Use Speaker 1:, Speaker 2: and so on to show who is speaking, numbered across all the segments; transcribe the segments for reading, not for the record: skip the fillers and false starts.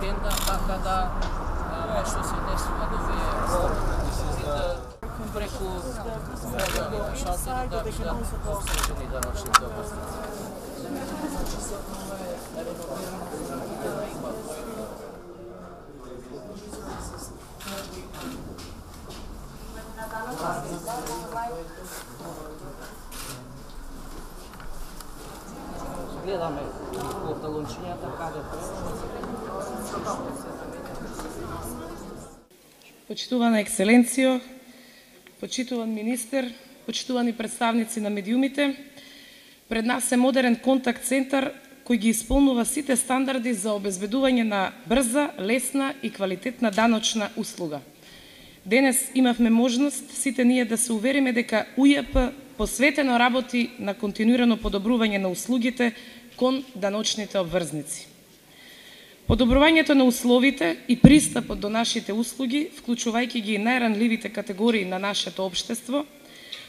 Speaker 1: тенда, така да што се однесува до овие преку мобилните шалтери да бидат обслужени даночните обврзници. Гледаме талончињата каде
Speaker 2: Почитувана екселенцијо, почитуван министер, почитувани представници на медиумите, пред нас е модерен контакт центар кој ги исполнува сите стандарди за обезбедување на брза, лесна и квалитетна даночна услуга. Денес имавме можност сите ние да се увериме дека УЈП посветено работи на континуирано подобрување на услугите кон даночните обврзници. Подобрувањето на условите и пристапот до нашите услуги, вклучувајќи ги и најранливите категории на нашето општество,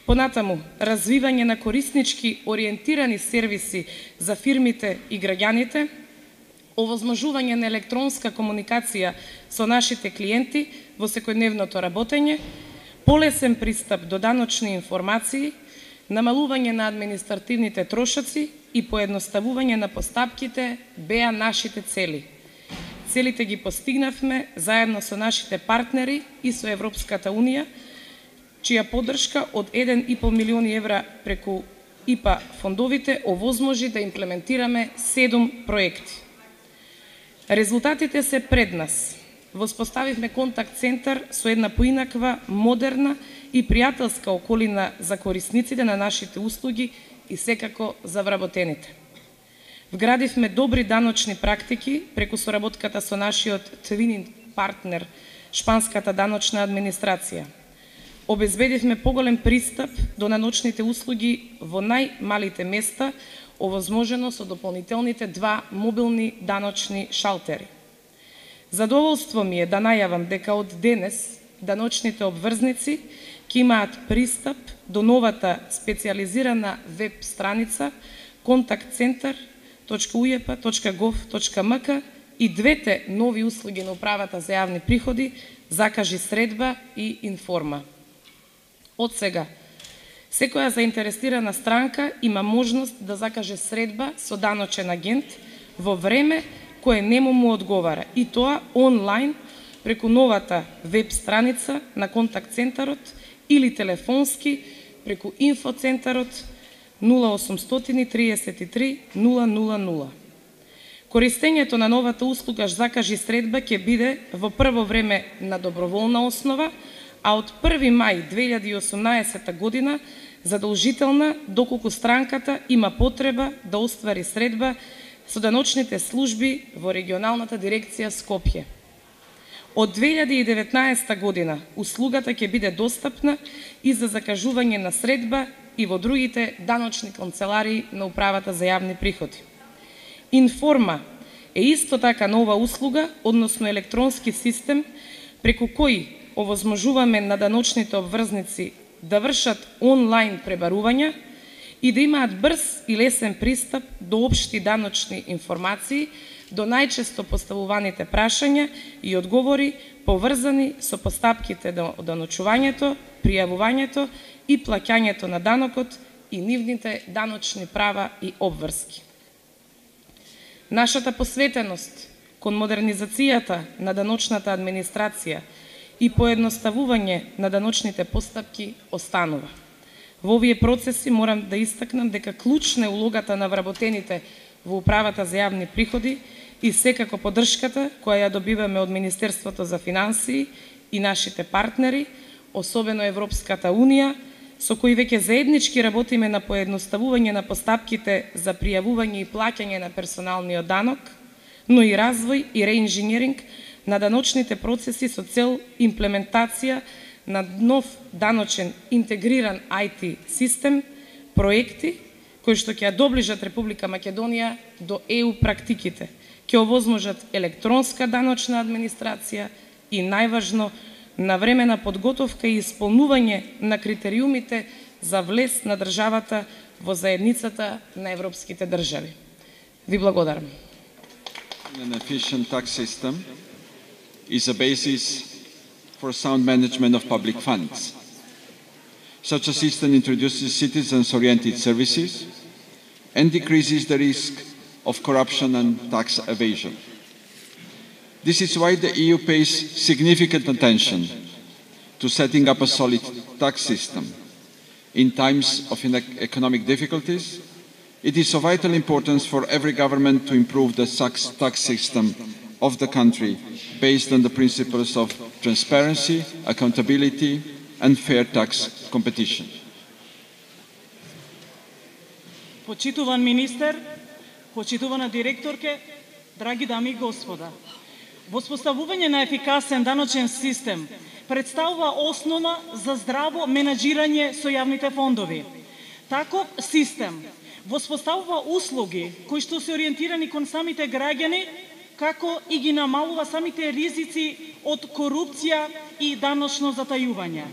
Speaker 2: понатаму развивање на кориснички ориентирани сервиси за фирмите и граѓаните, овозможување на електронска комуникација со нашите клиенти во секојдневното работење, полесен пристап до даночни информации, намалување на административните трошоци и поедноставување на постапките беа нашите цели. Целите ги постигнавме заедно со нашите партнери и со Европската Унија, чија поддршка од 1,5 милиони евра преку ИПА фондовите овозможи да имплементираме 7 проекти. Резултатите се пред нас. Воспоставивме контакт центар со една поинаква, модерна и пријателска околина за корисниците на нашите услуги и секако за вработените. Вградивме добри даночни практики преку соработката со нашиот твининг партнер, Шпанската даночна администрација. Обезбедивме поголем пристап до даночните услуги во најмалите места, овозможено со дополнителните 2 мобилни даночни шалтери. Задоволство ми е да најавам дека од денес даночните обврзници ќе имаат пристап до новата специализирана веб страница contact-center.ujp.gov.mk и двете нови услуги на Управата за јавни приходи Закажи средба и Информа. Од сега, секоја заинтересирана странка има можност да закаже средба со даночен агент во време кое нему му одговара, и тоа онлайн преку новата веб страница на контакт центарот или телефонски преку инфоцентарот 0833 000. Користењето на новата услуга Закажи средба ќе биде во прво време на доброволна основа, а од 1 мај 2018 година задолжителна доколку странката има потреба да оствари средба со даночните служби во регионалната дирекција Скопје. Од 2019 година услугата ќе биде достапна и за закажување на средба и во другите даночни канцеларии на Управата за јавни приходи. Информа е исто така нова услуга, односно електронски систем, преку кој овозможуваме на даночните обврзници да вршат онлайн пребарувања и да имаат брз и лесен пристап до општи даночни информации, до најчесто поставуваните прашања и одговори поврзани со постапките до даночувањето, пријавувањето и плаќањето на данокот и нивните даночни права и обврски. Нашата посветеност кон модернизацијата на даночната администрација и поедноставување на даночните постапки останува. Во овие процеси морам да истакнам дека клучна е улогата на вработените во Управата за јавни приходи и секако поддршката која ја добиваме од Министерството за финансии и нашите партнери, особено Европската Унија, со кои веќе заеднички работиме на поедноставување на постапките за пријавување и плаќање на персоналниот данок, но и развој и реинженеринг на даночните процеси со цел имплементација на нов даночен интегриран IT систем, проекти кои што ќе ја доближат Република Македонија до EU практиките, ќе овозможат електронска даночна администрација и најважно навремена подготовка и исполнување на критериумите за влез на државата во заедницата на европските држави. Ви благодарам.
Speaker 3: An efficient tax system is a basis for sound management of public funds. Such a system introduces citizens-oriented services and decreases the risk of corruption and tax evasion. This is why the EU pays significant attention to setting up a solid tax system. In times of economic difficulties, it is of vital importance for every government to improve the tax system of the country based on the principles of transparency, accountability, and fair tax competition.
Speaker 4: Почитуван министер, почитувана директорке, драги дами и господа, воспоставување на ефикасен даночен систем представува основа за здраво менаџирање со јавните фондови. Таков систем воспоставува услуги кои што се ориентирани кон самите граѓани, како и ги намалува самите ризици од корупција и даночно затајување.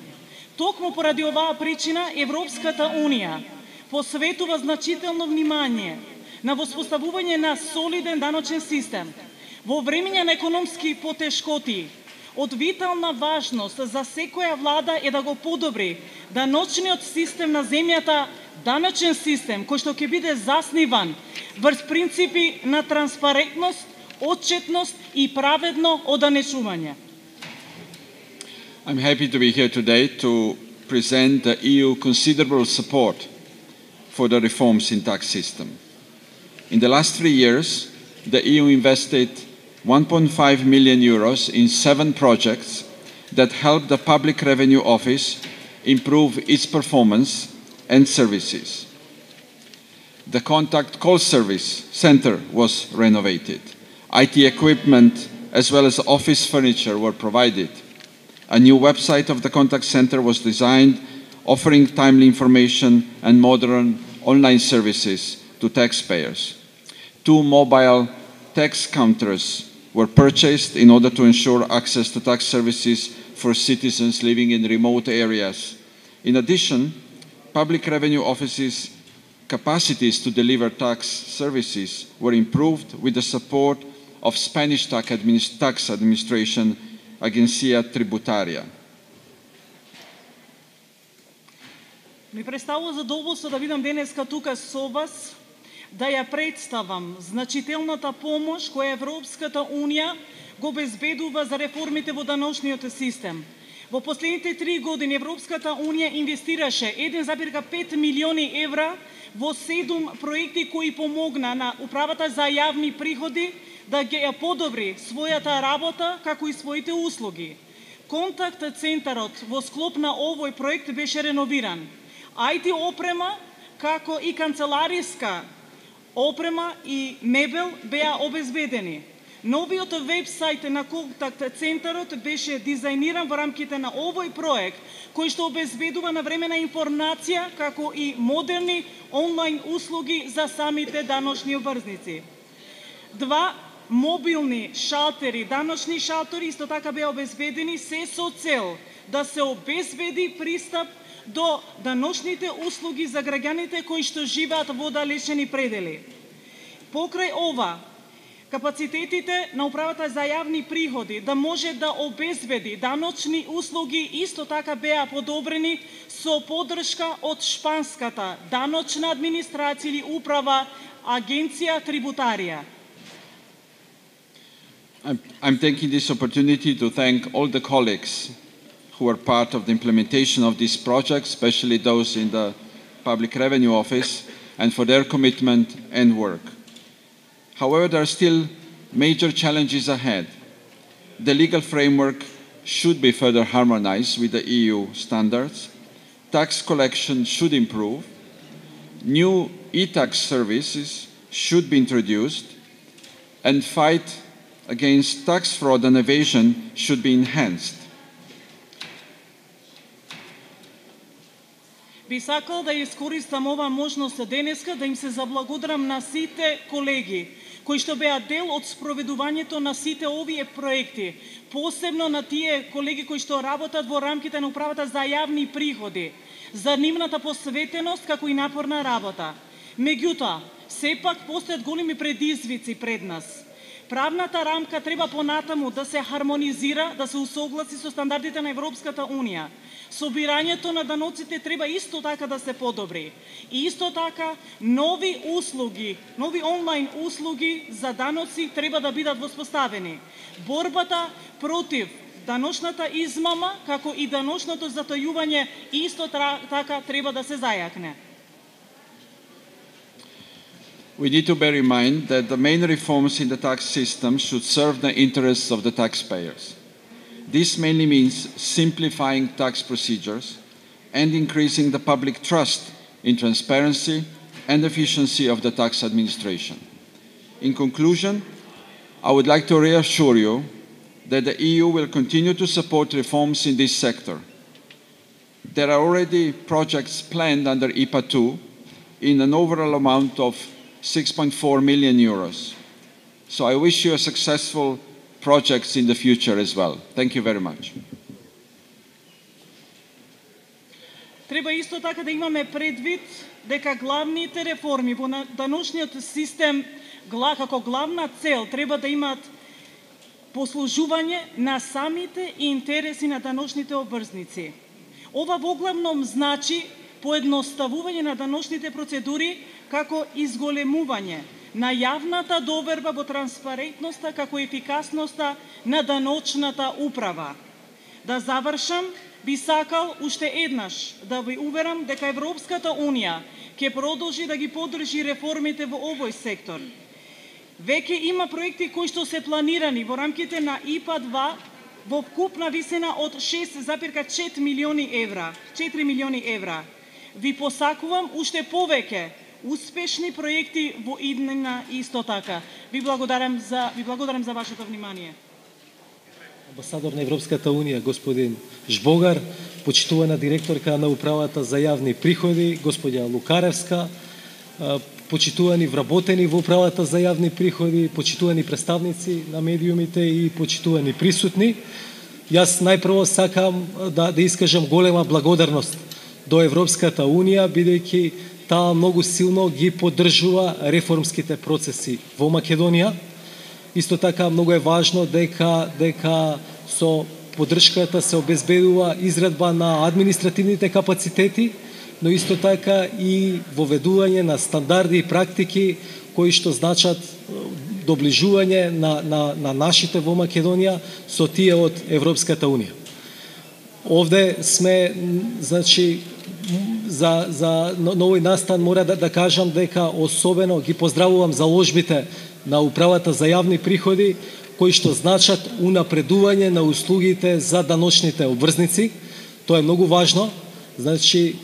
Speaker 4: Токму поради оваа причина Европската Унија посветува значително внимание на воспоставување на солиден даночен систем. Во времења на економски потешкоти, од витална важност за секоја влада е да го подобри даночниот систем на земјата, даночен систем кој што ќе биде засниван врз принципи на транспарентност, отчетност и праведно оданечување.
Speaker 3: I'm happy to be here today to present the EU considerable support for the reforms in tax system. In the last 3 years, the EU invested 1.5 million euros in 7 projects that help the Public Revenue Office improve its performance and services. The contact call service center was renovated. IT equipment as well as office furniture were provided. A new website of the contact center was designed, offering timely information and modern online services to taxpayers. 2 mobile tax counters were purchased in order to ensure access to tax services for citizens living in remote areas. In addition, Public Revenue Office's capacities to deliver tax services were improved with the support of Spanish tax administration, Agencia Tributaria.
Speaker 4: Ми представува задоволство да бидам денеска тука со вас, да ја представам значителната помош која Европската Унија го обезбедува за реформите во даночниот систем. Во последните 3 години Европската Унија инвестираше 1,5 милиони евра во 7 проекти кои помогна на Управата за јавни приходи да ја подобри својата работа како и своите услуги. Контакт центарот во склоп на овој проект беше реновиран. IT опрема како и канцелариска опрема и мебел беа обезбедени. Новиот вебсайт на контакт центарот беше дизајниран во рамките на овој проект, кој што обезбедува навремена информација како и модерни онлайн услуги за самите даночни обврзници. 2 мобилни шалтери, даночни шалтери исто така беа обезбедени се со цел да се обезбеди пристап до даночните услуги за граѓаните кои што живеат во далечени предели. Покрај ова, капацитетите на Управата за јавни приходи да може да обезбеди даночни услуги исто така беа подобрени со поддршка од шпанската даночна администрација или управа Агенција Трибутарија.
Speaker 3: I'm taking this opportunity to thank all the colleagues who were part of the implementation of this project, especially those in the Public Revenue Office, and for their commitment and work. However, there are still major challenges ahead. The legal framework should be further harmonized with the EU standards. Tax collection should improve. New e-tax services should be introduced, and fight against tax fraud and evasion should be enhanced.
Speaker 4: Би сакал да искористам оваа можност денеска да им се заблагодарам на сите колеги кои што беа дел од спроведувањето на сите овие проекти, посебно на тие колеги кои што работат во рамките на Управата за јавни приходи, за нивната посветеност како и напорна работа. Меѓутоа, сепак постојат големи предизвици пред нас. Правната рамка треба понатаму да се хармонизира, да се усогласи со стандардите на Европската Унија. Собирањето на даноците треба исто така да се подобри. И исто така, нови услуги, нови онлайн услуги за даноци треба да бидат воспоставени. Борбата против даночната измама, како и даночното затајување, исто така треба да се зајакне.
Speaker 3: We need to bear in mind that the main reforms in the tax system should serve the interests of the taxpayers. This mainly means simplifying tax procedures and increasing the public trust in transparency and efficiency of the tax administration. In conclusion, I would like to reassure you that the EU will continue to support reforms in this sector. There are already projects planned under IPA II in an overall amount of 6.4 million euros. So I wish you a successful projects in the future as well. Thank you very much.
Speaker 4: Треба исто така да имаме предвид дека главните реформи во даночниот систем како главна цел треба да имат послужување на самите интереси на даночните обврзници. Ова воглавном значи поедноставување на даночните процедури како изголемување на јавната доверба во транспарентноста како ефикасноста на даночната управа. Да завршам, би сакал уште еднаш да ви уверам дека Европската Унија ќе продолжи да ги поддржи реформите во овој сектор. Веќе има проекти кои што се планирани во рамките на ИПА 2 во вкупна висина од 6,4 милиони евра. 4 милиони евра. Ви посакувам уште повеќе успешни проекти во иднина исто така. Ви благодарам за вашето внимание.
Speaker 5: Амбасадор на Европската Унија, господин Жбогар, почитувана директорка на Управата за јавни приходи, господја Лукаревска, почитувани вработени во Управата за јавни приходи, почитувани представници на медиумите и почитувани присутни. Јас најпрво сакам да искажам голема благодарност до Европската Унија, бидејќи таа многу силно ги поддржува реформските процеси во Македонија. Исто така многу е важно дека со поддршката се обезбедува изградба на административните капацитети, но исто така и воведување на стандарди и практики кои што значат доближување на нашите во Македонија со тие од Европската Унија. Овде сме, значи, за новој настан мора да кажам дека особено ги поздравувам заложбите на Управата за јавни приходи, кои што значат унапредување на услугите за даночните обврзници. Тоа е многу важно. Значи,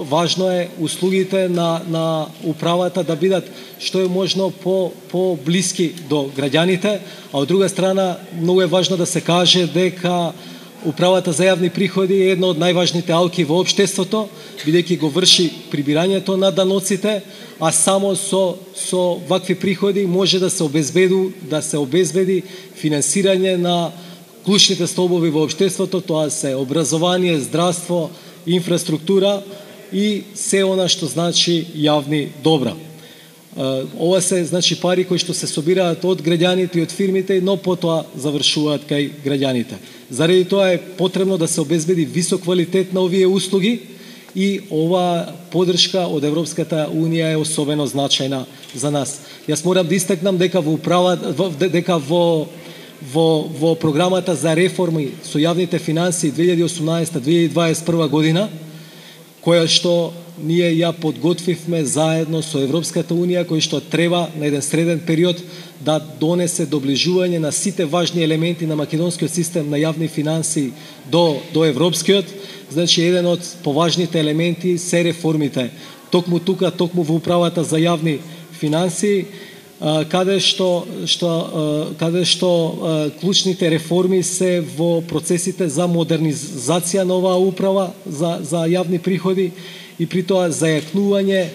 Speaker 5: важно е услугите на управата да бидат што е можно по-блиски до граѓаните, а од друга страна многу е важно да се каже дека Управата за јавни приходи е една од најважните алки во општеството, бидејќи го врши прибирањето на даноците, а само со вакви приходи може да се обезбеди финансирање на клучните столбови во општеството, тоа се образование, здравство, инфраструктура и се она што значи јавни добра. Ова се значи пари кои што се собираат од граѓаните и од фирмите, но потоа завршуваат кај граѓаните. Заради тоа е потребно да се обезбеди висок квалитет на овие услуги и ова поддршка од Европската Унија е особено значајна за нас. Јас морам да истакнам дека во програмата за реформи со јавните финансии 2018-2021 година, која што ние ја подготвивме заедно со Европската Унија, кој што треба на еден среден период да донесе доближување на сите важни елементи на македонскиот систем на јавни финансии до европскиот. Значи, еден од поважните елементи се реформите. Токму тука, токму во Управата за јавни финансии, каде што клучните реформи се во процесите за модернизација на оваа управа за јавни приходи и при тоа зајакнување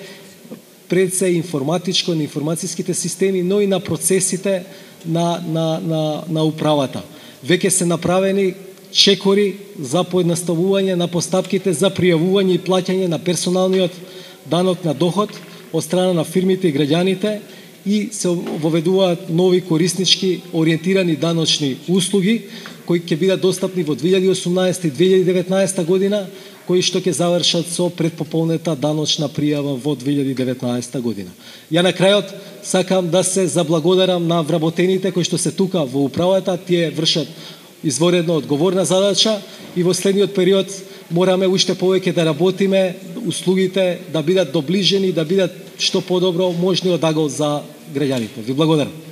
Speaker 5: пред се информатичко на информацијските системи, но и на процесите на управата. Веќе се направени чекори за поедноставување на постапките за пријавување и плаќање на персоналниот данок на доход од страна на фирмите и граѓаните и се воведуваат нови кориснички ориентирани даночни услуги кои ќе бидат достапни во 2018 и 2019 година, кои што ќе завршат со предпополнета даночна пријава во 2019 година. Ја на крајот сакам да се заблагодарам на вработените кои што се тука во управата, тие вршат изворедно одговорна задача и во следниот период мораме уште повеќе да работиме, услугите да бидат доближени, да бидат што подобро можни одагол за граѓаните. Ви благодарам.